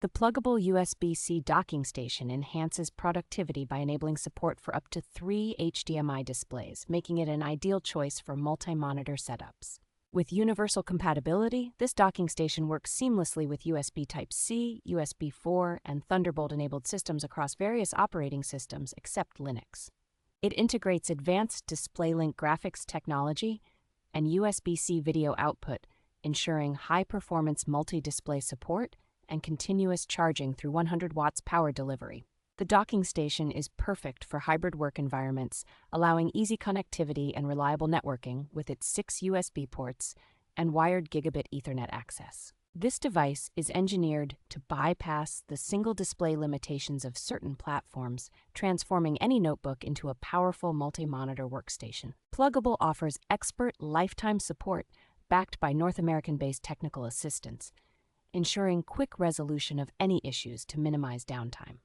The pluggable USB-C docking station enhances productivity by enabling support for up to 3 HDMI displays, making it an ideal choice for multi-monitor setups. With universal compatibility, this docking station works seamlessly with USB Type-C, USB 4, and Thunderbolt-enabled systems across various operating systems except Linux. It integrates advanced DisplayLink graphics technology and USB-C video output, ensuring high-performance multi-display support and continuous charging through 100 watts power delivery. The docking station is perfect for hybrid work environments, allowing easy connectivity and reliable networking with its 6 USB ports and wired Gigabit Ethernet access. This device is engineered to bypass the single display limitations of certain platforms, transforming any notebook into a powerful multi-monitor workstation. Plugable offers expert lifetime support backed by North American-based technical assistance, ensuring quick resolution of any issues to minimize downtime.